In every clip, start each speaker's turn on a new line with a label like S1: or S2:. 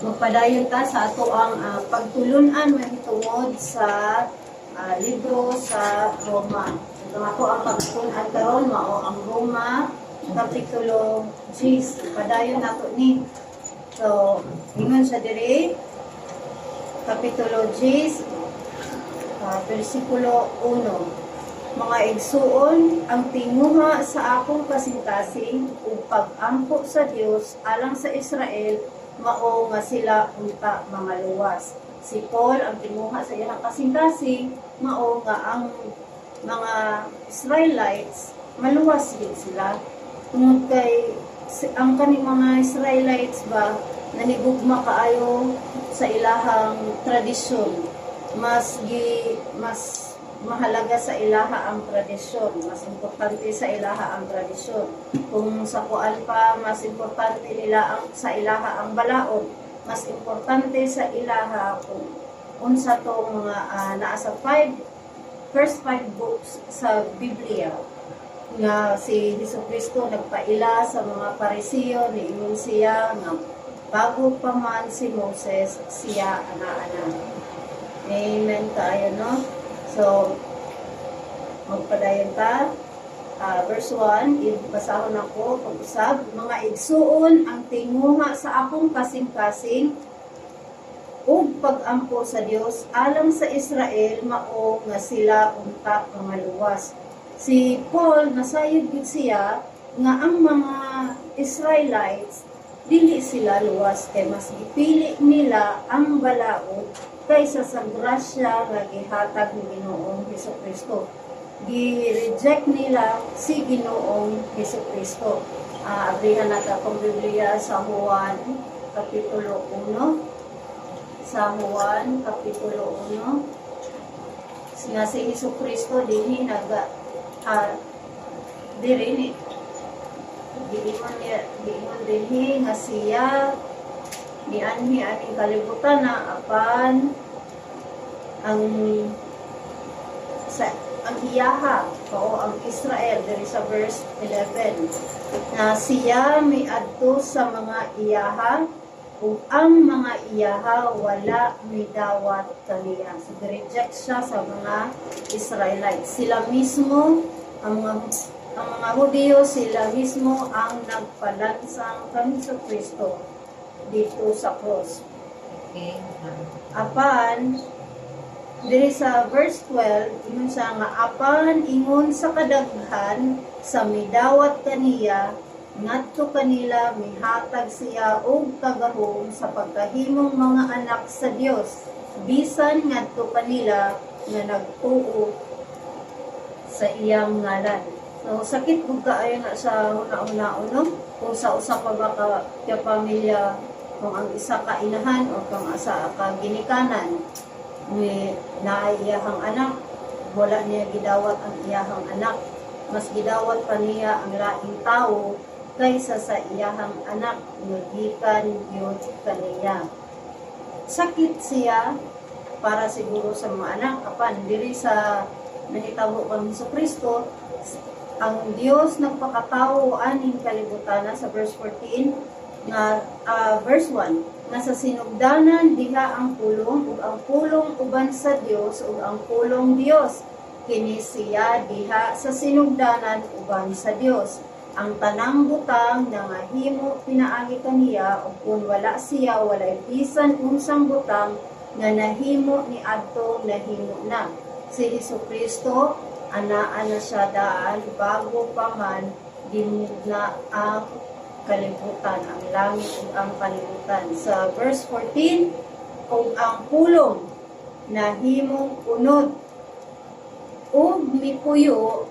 S1: Magpadayon ta sa ato ang pagtulunan mahitungod sa libro sa Roma. Ang ako ang pagtulunan karon mao ang Roma kapitulo 10. Padayon nato ni. So, ingon sa diri kapitulo 10 versikulo 1. Mga igsuon, ang tinguha sa akong kasing-kasing ug pag-ampo sa Dios alang sa Israel mao nga sila unta mga luwas. Si Paul ang tinguha sa iyang kasing-kasing mao nga ang mga Israelites maluwas din sila. Tungod kay ang kaning mga Israelites ba nanigugma kaayo sa ilahang tradisyon. Mas mahalaga sa ilaha ang tradisyon, mas importante sa ilaha ang tradisyon. Kung sa kuan pa, mas importante nila sa ilaha ang balaod, mas importante sa ilaha kung unsa tong mga naasa first 5 books sa Biblia nga si Jesucristo nagpaila sa mga Parisiyo, niingon siya nga bago pa man si Moses, siya ana-ana. Amen tayo, no? So, magpadayon ta. Verse 1, ibasahon ako, pag-usab, mga igsuon ang tinguha sa akong kasing-kasing ug pag-ampo sa Dios alang sa Israel mao nga sila unta mga luwas. Si Paul nasayod gid siya nga ang mga Israelites dili sila luwas kay mas gipili nila ang balaod kaysa sa grasya nga gihatag ni Ginoong Hesukristo. Gi-reject nila si Ginoong Hesukristo. Abrihan natin akong Biblia sa Juan kapitulo 1. Sa Juan kapitulo 1. Nga si Hesukristo dinhi dirini. Diingon dinhi nga siya nianhi aning kalibutan na apan ang iyaha o ang Israel diri sa verse 11 na siya may adto sa mga iyaha ug ang mga iyaha wala midawat kaniya. So reject siya sa mga Israelites. Sila mismo ang mga Hudyo, sila mismo ang nagpalansang kang Kristo dito sa cross.
S2: Okay.
S1: Apan, diri sa verse 12, ingon siya nga, apan ingon sa kadaghan, sa midawat kaniya, ngadto kanila mihatag siya og kagahom sa pagkahimong mga anak sa Dios, bisan ngadto kanila nga nagtuo sa iyang ngalan. So, sakit kung kaayo na sa una-una, no? Kung sa usa pa ba ka pamilya, kung ang isa ka inahan o kung asa ka ginikanan, may naiyahang anak, wala niya gidawat ang iyahang anak. Mas gidawat pa niya ang laing tao kaysa sa iyahang anak, nagikan yun kaniya. Sakit siya para siguro sa mga anak. Apan, diri sa nahitabo kang Hesukristo, ang Dios nagpakatao aning kalibutan sa verse 14 nga verse 1 nga sa sinugdanan diha ang pulong ug ang pulong uban sa Dios ug ang pulong Dios kini siya diha sa sinugdanan uban sa Dios. Ang tanang butang nga mahimo pinaagi kaniya ug kun wala siya walay bisan unsang butang nga nahimo ni adtong nahimo na. Si Hesukristo ana siya daan bago pa man dinugna ang kalibutan, ang langit ug ang kalibutan. Sa verse 14, ug ang pulong nahimong unod ug mipuyo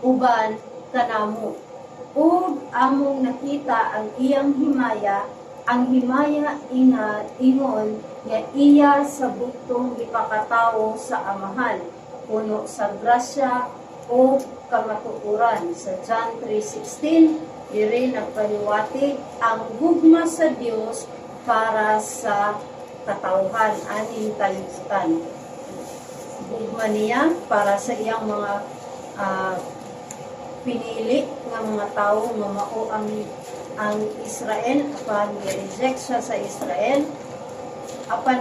S1: uban kanamo ug among nakita ang iyang himaya, ang himaya ingon nga iya sa buktong ipakatawo sa amahan, puno sa grasya o kamatuoran. Sa John 3:16, diri nagpaliwatig ang gugma sa Dios para sa katawhan aning kalibutan. Gugma niya para sa iyang mga pinili nga mga tao nga mao ang ang Israel, apan i-reject siya sa Israel, apan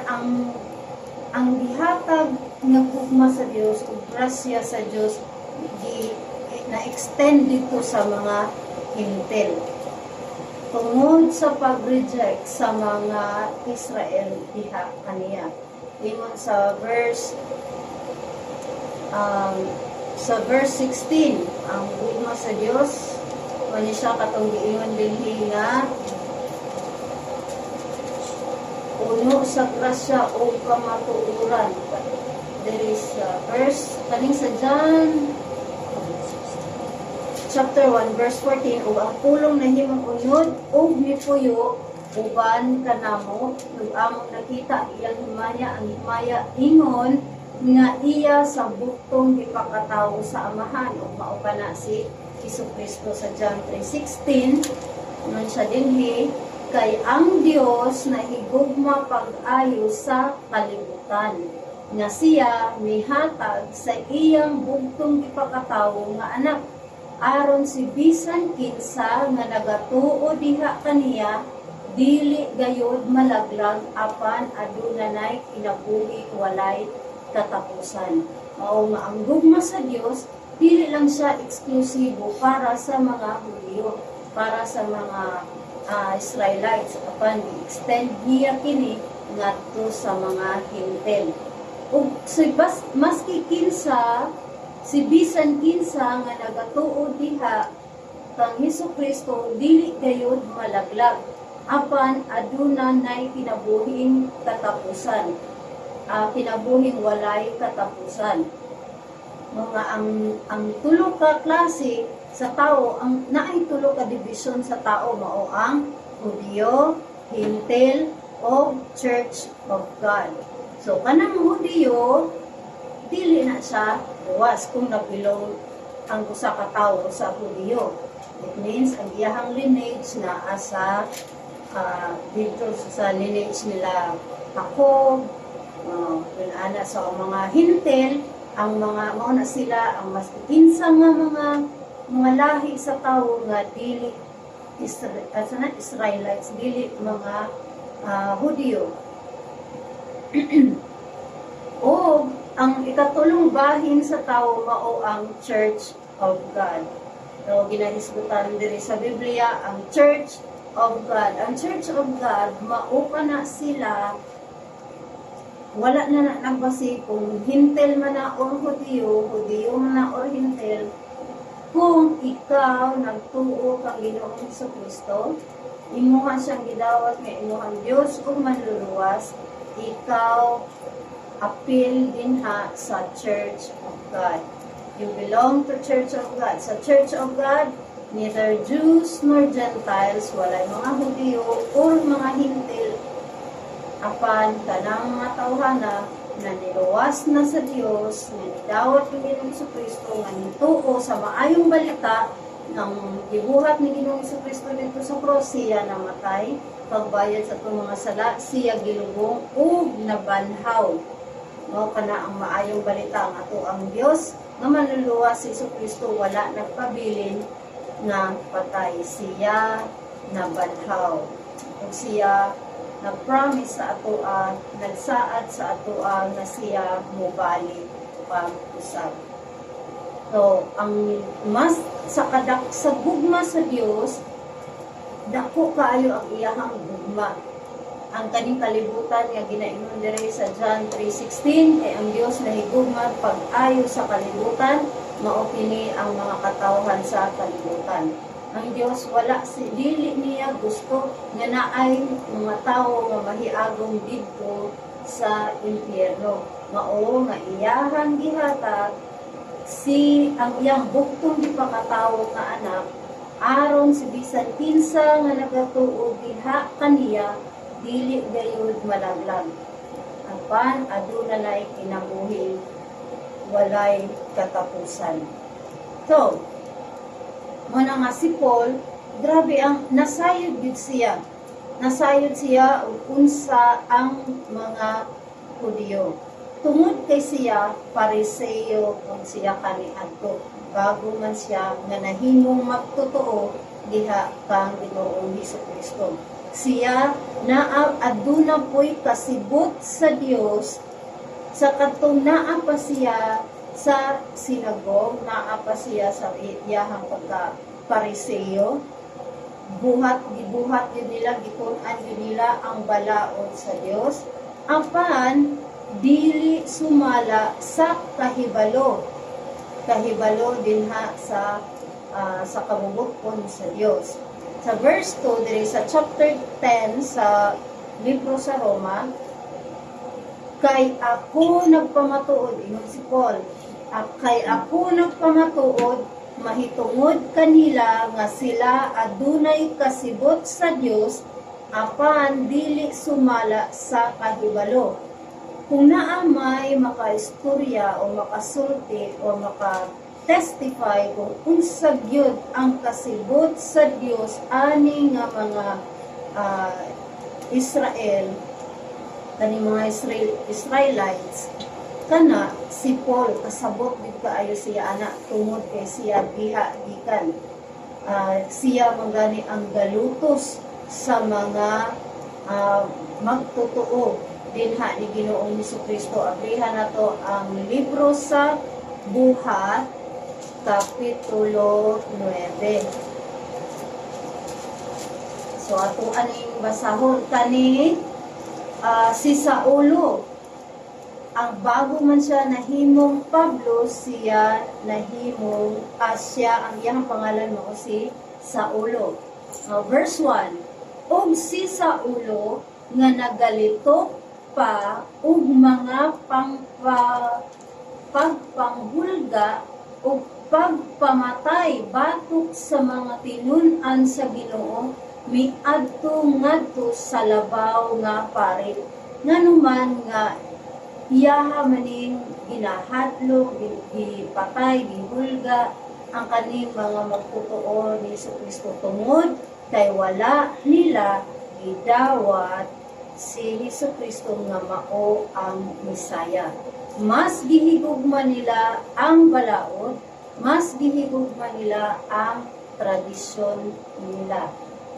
S1: ang gihatag nga gugma sa Dios ug grasya sa Dios na-extend dito sa mga hintil tungod sa pag-reject sa mga Israel diha kaniya. Ingon sa verse 16, ang gugma sa Dios wani siya katong giingon dinhi nga puno sa grasya o kamatuoran. There is verse kaning sa John chapter 1 verse 14, ug ang pulong nahimong unod ug mipuyo uban kanamo ug among nakita iyang himaya, ang himaya ingon nga iya sa buktong gipakatawo sa amahan ug mao kana si Jesucristo sa John 3:16. Nun siya dinhi kay ang Dios na higugma pag-ayo sa kalibutan nga siya mihatag sa iyang bugtong gipakatawo nga anak aron si bisan kinsa nga nagatuo diha kaniya dili gayud malaglag apan adunay kinabuhi walay katapusan. Mao nga ang gugma sa Dios dili lang siya eksklusibo para sa mga Hudyo, para sa mga Israelites, apan i-extend niya kini ngadto sa mga Hintil. Ug maski kinsa si bisan kinsa nga nagatuo diha kang Hesukristo dili gayud malaglag apan aduna nay kinabuhing katapusan, kinabuhing walay katapusan. Mga ang tulo ka klase sa tao, ang naay tulo ka division sa tao mao ang Hudyo, Hintil o Church of God. So kanang Hudyo dili na siya luwas kung nabilong ang usa ka tawo sa Hudyo. It means ang iyahang lineage na asa dito sa lineage nila Jacob, ana sa mga Hintil, ang mga mao na sila ang mas kinsa nga mga lahi sa tawo nga dili Israelites, dili mga Hudyo. O ang ikatulong bahin sa tawo mao ang Church of God. So ginahisgutan diri sa Biblia ang Church of God. Ang Church of God mao na sila wala na nagbasi kung Hintil man na or Hudyo, Hudyo man na or Hintil. Kung ikaw nagtuo kang Ginoong Jesucristo, imuhan siyang gidawat nga imuhang Dios kung manluluwas, ikaw appeal din ha sa Church of God. You belong to Church of God. Sa Church of God, neither Jews nor Gentiles, walay mga Hudyo or mga Hintil, apan kanang mga tawhana na niluwas na sa Dios, nidawat ni Ginoong Jesucristo nga nituo sa maayong balita ng gibuhat ni Ginoong Jesucristo dito sa cross, siya namatay, pagbayad sa itong mga sala, siya gilubong ug nabanhaw. Mao kana ang maayong balita ang ato ang Dios nga manluluwas si Jesucristo wala nagpabilin nga patay, siya nabanhaw ug siya nag-promise sa atoa, nagsaad sa atoa na siya mobalik pag-usab. So, ang mas sa gugma sa Dios, dako kaayo ang iyahang gugma. Ang kaning kalibutan nga ginaingon diri sa John 3:16 kay ang Dios nahigugma pag-ayo sa kalibutan, mao kini ang mga katawhan sa kalibutan. Ang Dios wala dili niya gusto nga naay mga tawo nga mahiagom didto sa impyerno. Mao nga iyahang gihatag ang iyang buktong gipakatawo nga anak aron si bisan kinsa nga nagatuo diha kaniya dili gayud malaglag. Apan adunay kinabuhi walay katapusan. So, muna nga si Paul, grabe ang nasayod yun siya. Nasayod siya unsa ang mga Hudyo. Tungod kay siya, Pariseo kung siya kaniadto. Bago man siya nga nahimong magtotoo, diha kang Ginoong Hesukristo. Siya na aduna po'y kasibot sa Dios sa katong naa pa siya sa sinagog, naa pa siya sa iyahang pagka pariseo, gibuhat yun nila, gitun-an yun nila ang balaod sa Dios, apan dili sumala sa kahibalo din ha sa kabubukon sa Dios. Sa verse 2 diri sa chapter 10 sa libro sa Roma, kay ako nagpamatuod, ingon si Paul, kay ako nagpamatuod, mahitungod kanila nga sila adunay kasibot sa Dios, apan dili sumala sa kahibalo. Kung naa may makaistorya o makasulti o maka-testify kung unsa gyud ang kasibot sa Dios ani nga mga Israel, kani mga Israelites, kana si Paul kasabot gid kaayo siya ana tungod kay siya diha gikan. Siya mangani ang galutos sa mga magtotoo dinha ni Ginoong Hesukristo. Abrihan nato ang libro sa Buhat, kapitulo 9. So ato aning basahon kani si Saulo. Ang bago man siya nahimong Pablo, siya nahimong siya ang iyang pangalan mo si Saulo. Verse 1, og si Saulo nga nagalitok pa og mga pagpanghulga o pagpamatay batok sa mga tinun-an sa Ginoo, miadto ngadto sa labaw nga parit, nganuman nga iyaha maning ginahadlok, gipatay, gihulga ang kaning mga magtotoo ni Hesukristo tungod kay wala nila gidawat si Hesukristo nga mao ang Misaya. Mas gihigugma nila ang balaod, mas gihigugma nila ang tradisyon nila.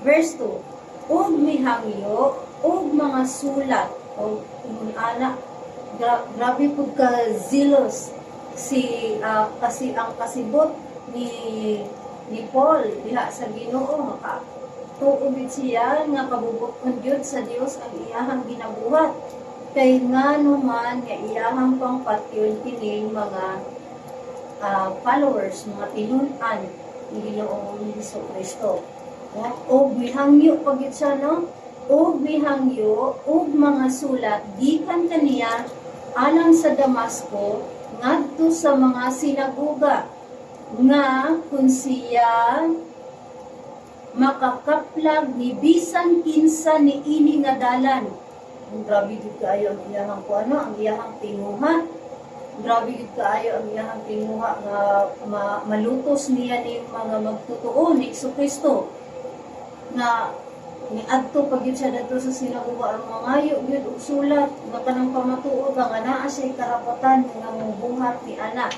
S1: Verse 2, ug mihangyo ug mga sulat o anak, grabe po ka zealous kasi ang kasibot ni Paul diha sa Ginoo, tuubid siya nga kabubukon gyud sa Dios ang iyahang ginabuhat, kay nganuman nga iyahang pangpatyon kining mga followers, mga tinun-an ni Ginoong Hesukristo. Og mihangyo pagit siya, no? Og mihangyo og mga sulat gikan kaniya alang sa Damasco ngadto sa mga sinagoga nga kung siya makakaplag ni bisan kinsa ni ini nga dalan. Grabe gid kaayo ang iyahang ang iyahang tinguha. Grabe gid kaayo ang iyahang tinguha nga malutos niya ni mga magtotoo ni Hesukristo. Na niadto pag yun siya dito sa sinagoga ang mangayo gyud og sulat nga kanang pamatuod nga naa siya karapatan nga mubuhat ni anak.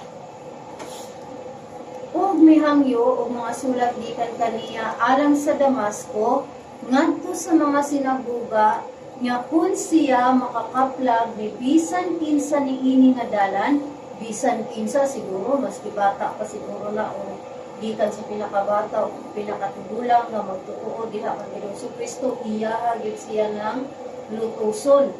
S1: Og mihangyo og mga sulat gikan kaniya alang sa Damasco ngadto sa mga sinagoga nga kun siya makakaplag ni bisan kinsa niini nga dalan, bisan kinsa siguro maski bata pa siguro na o gikan sa pinakabata o pinakatigulang nga magtutuo diha kay Hesukristo, iyaha gyud siya ng lutuson,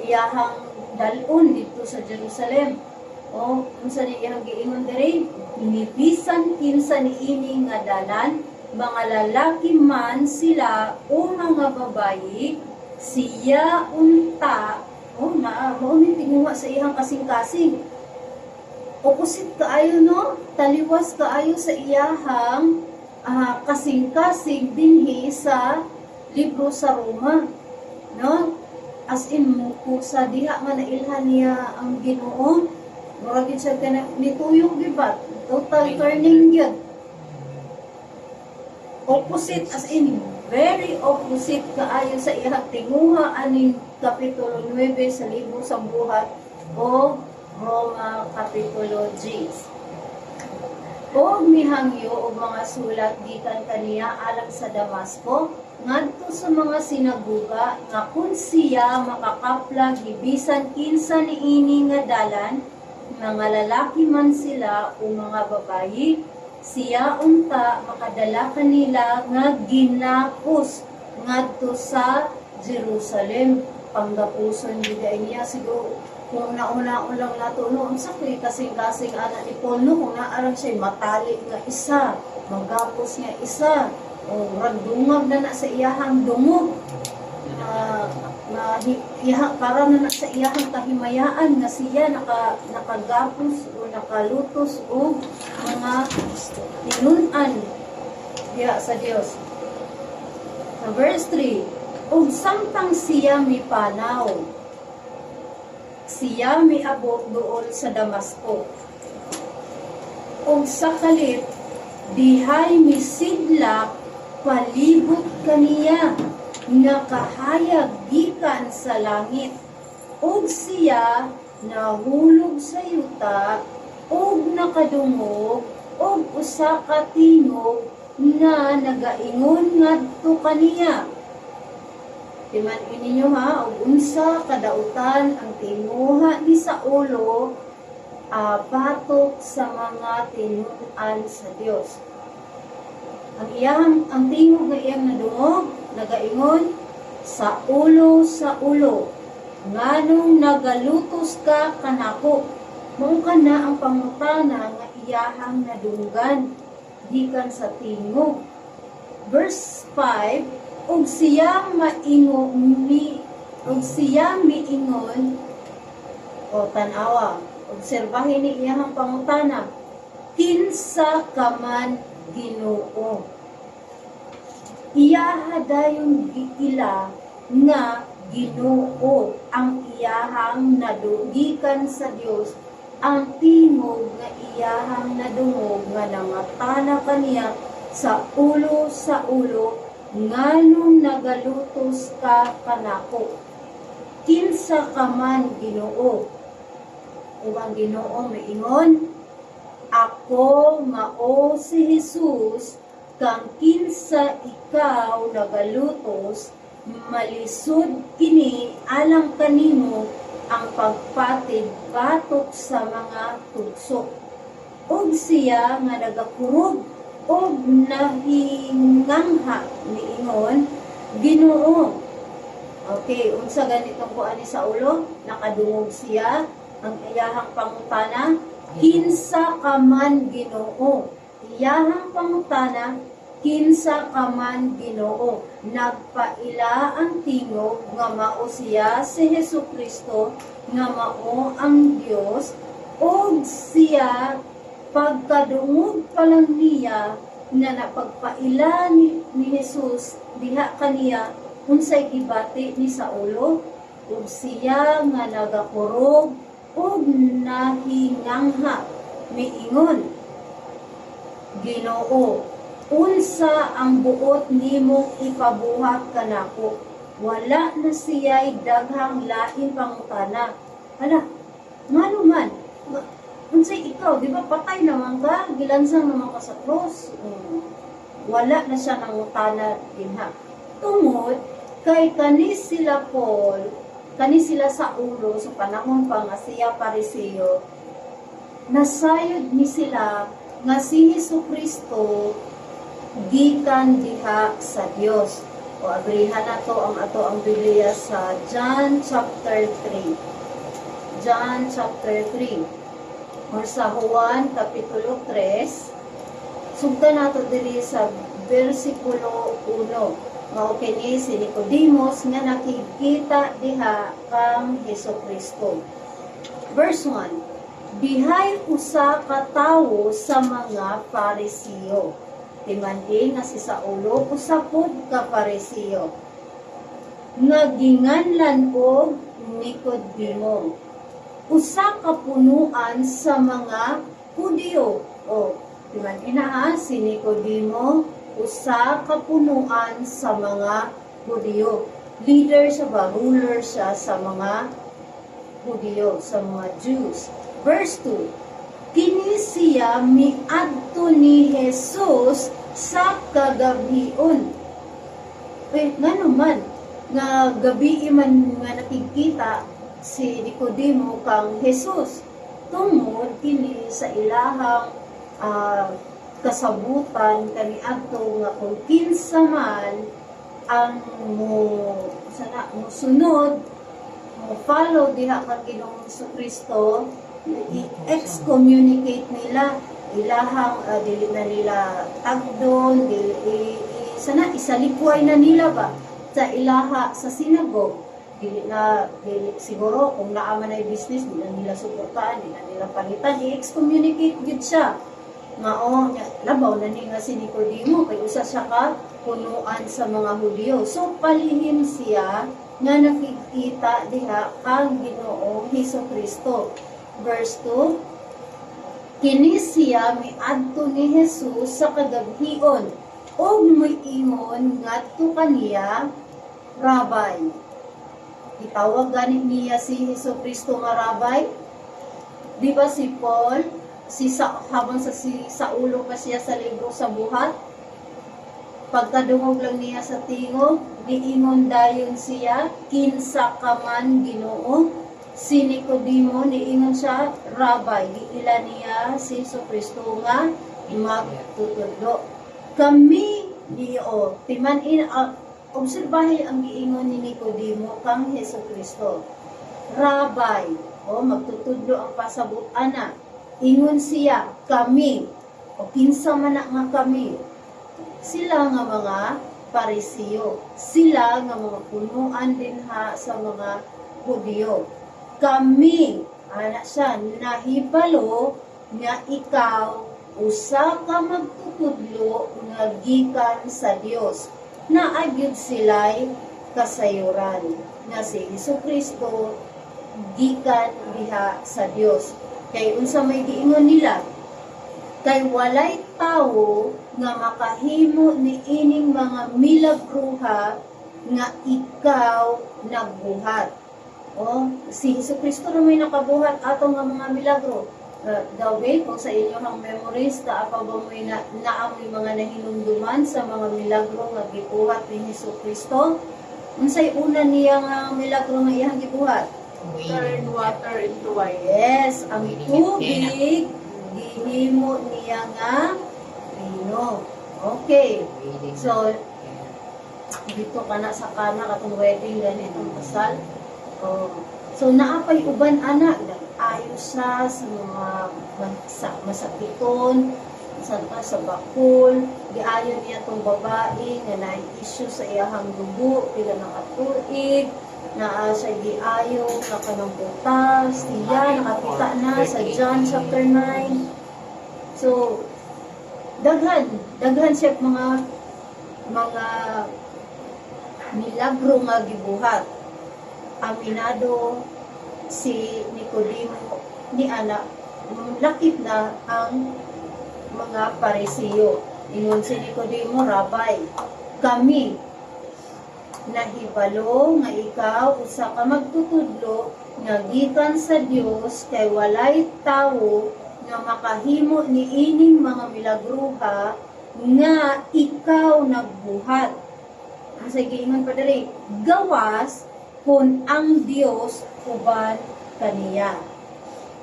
S1: iyahang dalon dito sa Jerusalem. O unsa ni iyang giingon diri, inibisan kinsa niini nga dalan, mga lalaki man sila o mga babayi, siya unta o mao ni tinguha sa iyang kasing-kasing. Opposite kaayo, no? Taliwas kaayo sa iyahang kasing-kasing dinhi sa libro sa Roma, no? As in kung sa diha nga nailhan niya ang Ginoo, murag siya kana nituyok gyud ba? Total turning gyud. Opposite, as in very opposite kaayo sa iyang tinguha aning kapitulo 9 sa libro sa Buhat o Roma kapitulo 10. O mihangyo o mga sulat gikan kaniya alang sa Damasco ngadto sa mga sinaguga nga kun siya makakaplag gibisan kinsa niini nga dalan, mga lalaki man sila o mga babayi, siya unta makadala kanila nga ginapos ngadto sa Jerusalem. Panggapuson giday niya siguro kung nauna lang nato no unsa kay kasing-kasing ana ni Paul no kung naarang siya matali nga isa, magapos nga isa, o ragdungag na sa iyahang dungog. Para na sa iyahang kahimayaan na siya nakagapos o nakalutos o mga tinunan diya sa Dios. Sa verse 3, ug samtang siya mipanaw, siya miabot doon sa Damasco. Ug sa kalit, dihay misidlak palibot kaniya nga kahayag gikan sa langit. Ug siya nahulog sa yuta, ug nakadungog, ug usa ka tingog nga nagaingon ngadto kaniya. Timan ininyo ha, ug unsa kadautan ang tinguha ni Saulo batok sa mga tinunan sa Dios. Ang tingog nga iyang nadungog, nagaingon, Saulo, Saulo, nganong nagalutos ka kanako? Mao kana ang pangutana nga iyahang nadunggan gikan sa tingog. Verse 5, ug siya miingon o tanawa, obserbahin ni iyang pangutana, kinsa ka man Ginoo. Iyaha dayon giila nga Ginoo ang iyahang nadugikan sa Dios, ang tingog nga iyahang nadungog nga nangatana kaniya sa ulo, nganong nagalutos ka kanako? Kinsa ka man Ginoo? Ug ang Ginoo miingon, ako mao si Jesus, kang kinsa ikaw nagalutos, malisod kini alang kanimo ang pagpatid batok sa mga tugsok. Ug siya nga nagakurog ug nahingangha miingon, Ginoo. Okay, unsa ganitong kuan ni Saulo? Nakadungog siya, ang iyahang pangutana, kinsa ka man Ginoo. Iyahang pangutana, kinsa ka man Ginoo. Nagpaila ang tingog nga mao siya si Hesukristo, nga mao ang Dios, ug siya pagkadungog pa lang niya na napagpaila ni Jesus diha kaniya, unsay gibati ni Saulo, ug siya nga nagakurog ug nahingangha miingon, Ginoo, unsa ang buot nimong ipabuhat kanako? Wala na siya'y daghang lain pangutana. Hala, ngano man, unsay ikaw, di ba patay naman ka, gilansang naman ka sa cross. Wala na siya nangutana dinha. Tungod kay kani sila Paul, kani sila Saulo sa panahon pa nga siya Pariseo, nasayod ni sila nga si Hesukristo gikan diha sa Dios. O abrihan nato ang Biblia sa John chapter 3. John chapter 3. Or sa Juan kapitulo 3. Sugdan nato diri sa versikulo 1. Mao kini si Nicodemus nga nakikita diha kang Hesukristo. Verse 1. Dihay usa ka tawo sa mga Pariseo. Timandi nga si Saulo usapod ka Pariseo. Nga ginganlan og Nicodemo. Usa ka punuan sa mga Hudyo. O, timandi na ha, si Nicodemo, usa ka punuan sa mga Hudyo. Leader siya ba? Ruler siya sa mga Hudyo, sa mga Jews. Verse 2. kini siya miadto ni Jesus sa kagabion. Nga naman, nga gabi man nga nakikita si Nicodemo kang Jesus tungod kini sa ilahang kasabutan kaniadto nga kung kinsa man ang mo sunod mo follow diha kang Ginoong Kristo, i-excommunicate nila ilahang dili na nila tagdon, isalikway na nila ba sa ilaha sa sinagog. Dili siguro kung naaman ay business, di na nila suportahan, di na nila palitan, i-excommunicate gid siya. Labaw na ni nga si Nicodemo, kay usa siya ka punuan sa mga Hudyo. So palihim siya nga nakikita diha kang Ginoong Hesukristo. Verse 2, kini siya miadto ni Jesus sa kagabhion, og moingon ngadto kaniya, Rabay. Itawag ganit niya si Hesukristo nga Rabay. Di ba si Paul, habang sa ulo pa siya sa libro sa buhat, pagkadungog lang niya sa tingog, diingon dayon siya, kinsa ka man Ginoo. Si Nicodemo, niingon siya, Rabay. Giila niya si Hesukristo nga magtutudlo. Kami diyo, obserbahin ang giingon ni Nicodemo kang Hesukristo. Rabay, magtutudlo ang pasabot ana. Ingon siya, kami, o kinsa man nga kami. Sila nga mga Parisiyo, sila nga mga punuan din sa mga Hudyo. Kami, ana siya, nahibalo nga ikaw usa ka magtutudlo nga gikan sa Dios. Naagyud sila'y kasayuran nga si Hesukristo gikan diha sa Dios. Kay unsa may giingon nila, kay walay tawo nga makahimo ni ining mga milagruha nga ikaw nagbuhat. Si Hesukristo na may nakabuhat ato nga mga milagro. The way, kung sa inyong memories, pa ba mo'y naamoy mga nahinumduman sa mga milagro nga gibuhat ni Hesukristo? Unsay una niya nga milagro nga iyang gibuhat?
S2: Turn water into wine.
S1: Yes, ang tubig, gihimo niya nga vino. Okay. So, dito ka na sa kana katong wedding ganitong kasal. So, naapay uban anak, ayos siya sa mga masakiton, sa bakul, giayon niya tong babae nga na-issue sa iyahang dugo, pila ng atuig, na siya giayo, nakanang butas, siya, nakakita na sa John chapter 9. So, daghan siya mga milagro nga gibuhat. Aminado si Nicodemo ni anak, lakip na ang mga Parisiyo. Ingon si Nicodemo, Rabay, kami nahibalo nga ikaw usa ka magtutudlo nga gikan sa Dios, kay walay tawo nga makahimo ni ining mga milagruha nga ikaw nagbuhat. Sige, ingon pa dali, gawas kun ang Dios uban kaniya.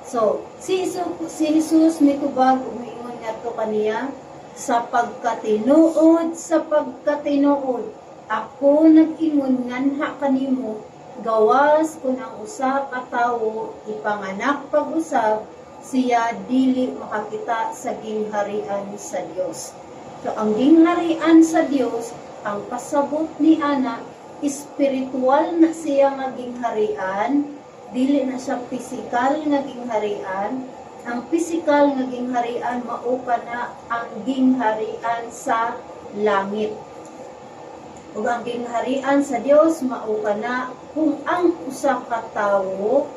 S1: So, si Jesus mitubag umiingon ngadto kaniya, sa pagkatinuod, ako nag-ingon nganha kanimo, gawas kun ang usa ka tawo ipanganak pag-usab, siya dili makakita sa gingharian sa Dios. So, ang gingharian sa Dios, ang pasabot ni ana, espiritual na siya nga gingharian, dili na siya physical nga gingharian. Ang physical nga gingharian mao pa na ang gingharian sa langit. Ug ang gingharian sa Dios mao pa na kung ang usa ka tawo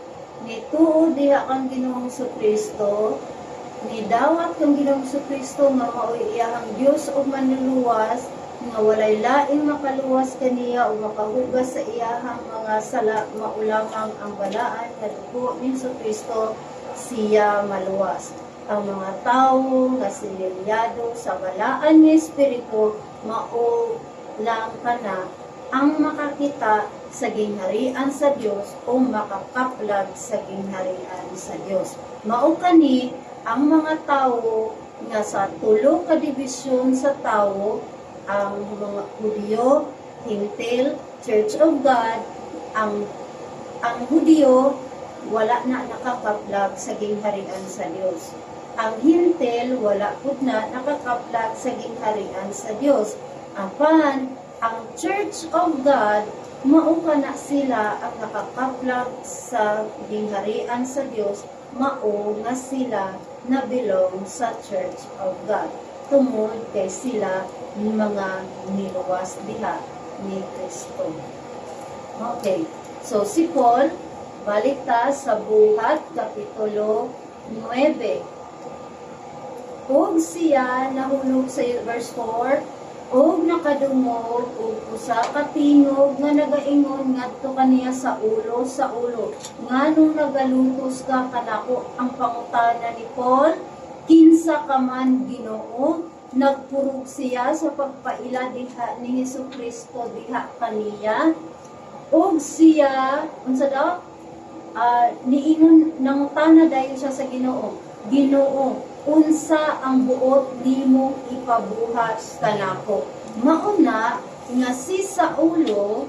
S1: nituod diha kang Ginoong Kristo, nidawat kang Ginoong Kristo nga mao'y iyahang Dios ug manluluwas, nga walay laing makaluwas kaniya o makahugas sa iyahang mga sala, maulamang ang balaan nga dugo ni Kristo siya maluwas. ang mga tao nga sinilyado sa balaan nga espiritu mao lang kana ang makakita sa gingharian sa Dios o makakaplag sa gingharian sa Dios. Mao kani ang mga tao nga sa tulo ka dibisyon sa tao, ang mga Hudyo, Hintil, Church of God. Ang Hudyo wala na nakakaplag sa gingharian sa Dios. Ang Hintil wala pud na nakakaplag sa gingharian sa Dios. Apan ang Church of God mao na sila ang nakakaplag sa gingharian sa Dios, mao nga sila na belong sa Church of God. Tungod kay sila mga niluwas diha ni Kristo. Okay. So si Paul balik ta sa Buhat Kapitulo 9. Ug siya nahulog sa verse 4, og nakadungog og usa ka tingog nga nagaingon ngadto kaniya sa ulo nganong nagalutos ka kanako. Ang pangutana ni Paul, kinsa ka man Ginoo? Nagpurog siya sa pagpaila diha ni Hesukristo diha kaniya, og siya unsa daw niingon nangutana dayon siya sa Ginoo, Ginoo, unsa ang buot nimo ipabuhat kanako? Mauna nga si Saulo,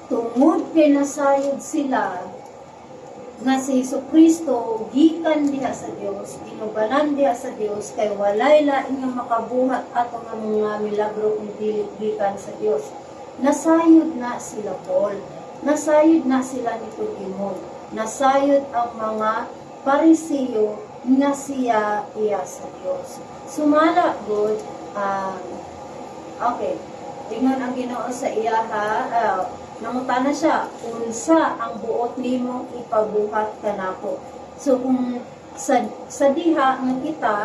S1: tungod kay nasayod sila nga si Hesukristo gikan diha sa Dios, inubanan diha sa Dios, kay walay lain nga makabuhat ato nga mga milagro kung dili gikan sa Dios. Nasayod na sila Paul, nasayod na sila ni Timon, nasayod ang mga Parisiyo nga siya iya sa Dios. Sumala good, okay, tingnan ang Ginoo sa iya nangutana siya, unsa ang buot nimo ipabuhat kanako. So kung sa diha nga kita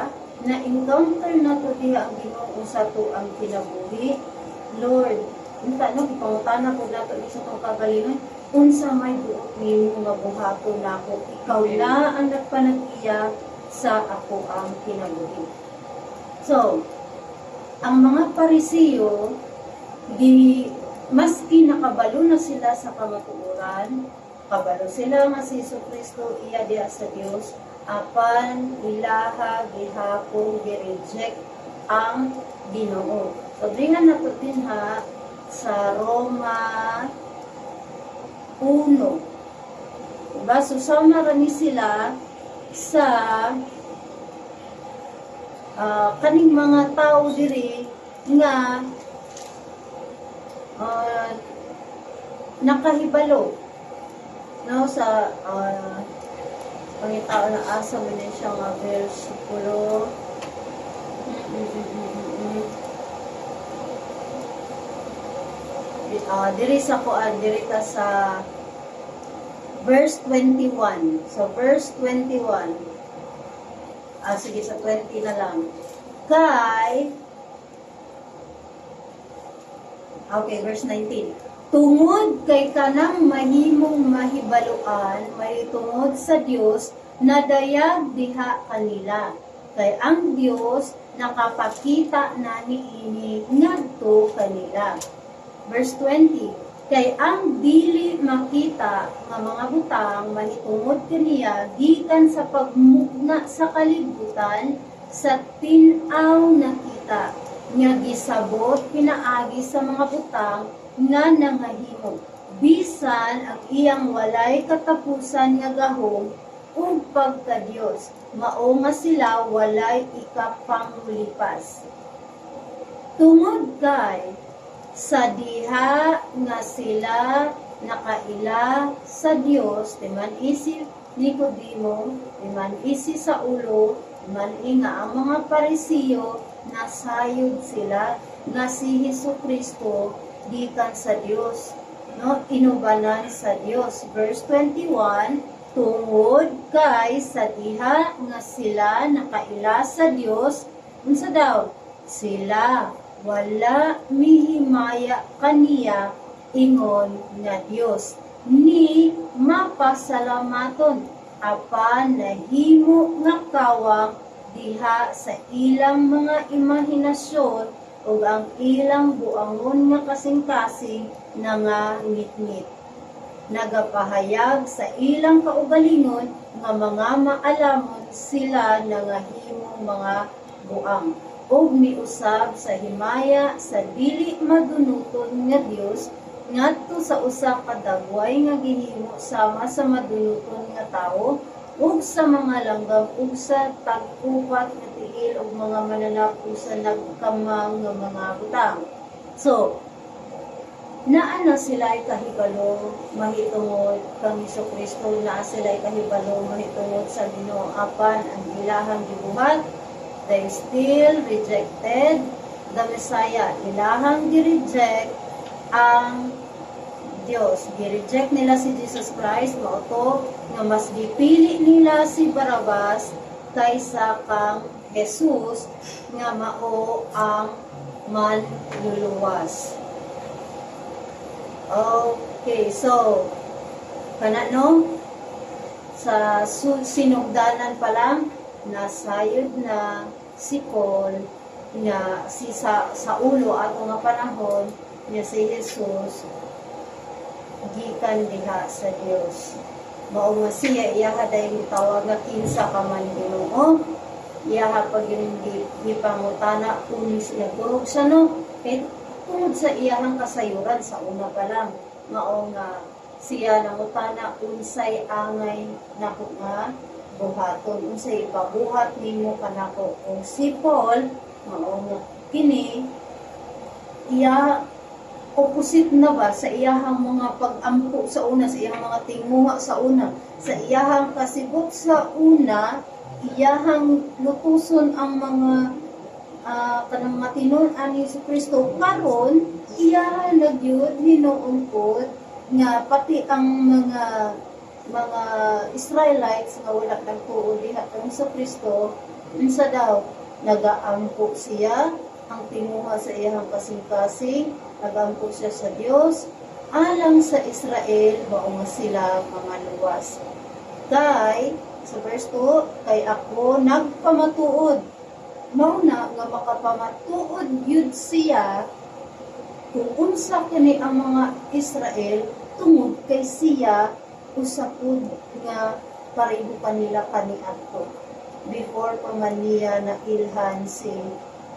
S1: na encounter na to diha ang Ginoo sa to ang kinabuhi, Lord, unta no ipangutana ko nato sa tong kagalingon, unsa may buot nimo nga buhaton nako? Ikaw na ang nagpanag-iya sa ako ang kinabuhi. So ang mga Parisiyo maski nakabalo na sila sa kamatuoran, kabalo sila nga si Hesukristo iya diha sa Dios, apan ilaha gihapon gi-reject ang Ginoo. So dingan nato dinha sa Roma 1. Diba? Susama rami sila sa kaning mga tao diri nga nakahibalo no sa pangitao na asa mo na siya nga versikulo diri sa kuan diri ta sa verse 21. So verse 21, sige sa 20 na lang. Okay, verse 19. Tungod kay kanang mahimong mahibaluan, may tungod sa Dios, nadayag diha kanila. Kay ang Dios nakapakita na niini ngadto kanila. Verse 20. Kay ang dili makita nga mga butang mahitungod kaniya gikan sa pagmugna sa kalibutan, sa tin-aw nakita nga gisabot pinaagi sa mga butang nga nangahimo, bisan ang iyang walay katapusan nga gahom ug pagka-Dios, mao nga sila walay ikapanghulipas. Tungod kay sa diha nga sila nakaila sa Dios, timan isi Nicodemo, timan isi sa ulo, timan nga ang mga Parisiyo, nasayod sila nga si Hesukristo gikan sa Dios, no, inubanan sa Dios. Verse 21, tungod kay sa diha nga sila nakaila sa Dios, unsa daw? Sila wala mihimaya kaniya ingon nga Dios, ni mapasalamaton. apan nahimo nga kawak diha sa ilang mga imahinasyon ug ang ilang buangon nga kasing-kasing na nga ngit-ngit. Nagapahayag sa ilang kaugalingon nga mga maalamon sila na nga himong mga buang ug miusab sa himaya sa dili madunuton nga Dios ngadto sa usa ka dagway nga gihimo sama sa madunuton nga tawo ug sa mga langgam ug sa tag-upat nga tiil ug mga mananap sa nagkamang nga mga butang. So, naana sila ay kahibalo mahitungod kang Kristo, naa sila ay kahibalo mahitungod sa Ginoo apan ang ilahang gibuhat, they still rejected the Messiah. Ilahang gi-reject ang Diyos. Gi-reject nila si Jesus Christ, mauto nga mas gipili nila si Barabas kaysa kang Jesus nga mao ang manluluwas. Okay, so kanano sa sinugdanan pa lang nasayod na si Paul nga sa ulo ato nga panahon nga si Jesus gikan diha sa Dios. Mao nga siya iyaha dayong gitawag nga kinsa ka man Ginoo. Iyaha pag gipangutana kung siya kurog sa no. Tungod sa iyahang kasayuran sa una pa lang, mao nga siya nangutana unsay angay nako nga buhaton, unsay ipabuhat nimo kanako. Kung si Paul mao nga kini iya opposite na ba sa iyahang mga pag-ampo sa una, sa iyahang mga tinguha sa una, sa iyahang kasibot sa una, iyahang lutuson ang mga kanang matinon ani Hesus Kristo karon iya nagyud hinuungkod nga pati ang mga Israelites nga wala nagtuo diha kang sa Kristo unsa daw nagaampo siya ang tinguha sa iyang kasing-kasing, nagaampo siya sa Dios alang sa Israel mao nga sila mga luwas. Kay sa verse 2, kay ako nagpamatuod mauna nga makapamatuod yun siya kung unsa kini ang mga Israel tungod kay siya usapod nga pareho pa nila kaniadto before pa man niya nailhan si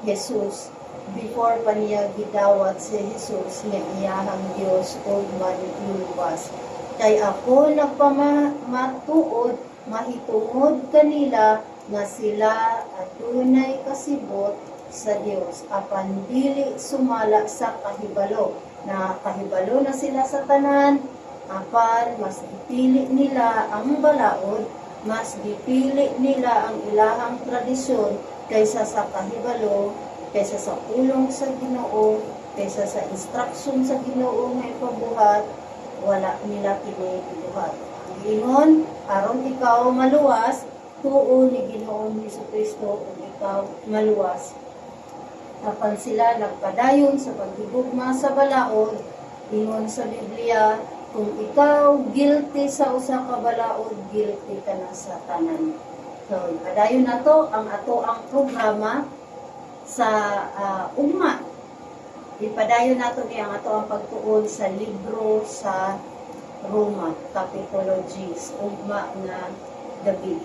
S1: Jesus, before pa niya gidawat si Jesus nga iyahang Dios o manluluwas. Kay ako nagpamatuod mahitungod kanila nga sila adunay kasibot sa Dios apan dili sumala sa kahibalo. Na kahibalo na sila sa tanan apan mas gipili nila ang balaod, mas gipili nila ang ilahang tradisyon kaysa sa kahibalo, kaysa sa pulong sa Ginoo, kaysa sa instruction sa Ginoo nga ipabuhat, wala nila kini ibuhat. Ang ingon aron ikaw maluwas tuo ni Ginoong Jesucristo kung ikaw maluwas. Apan sila nagpadayon sa paghigugma sa balaod, ingon sa Biblia, kung ikaw guilty sa usa ka balaod, guilty ka na sa tanan. So, padayon na to ang programa sa ugma. Ipadayon nato ni ang ato ang pagtuon sa libro sa Roma, Kapitulo 10, ugma na gabi.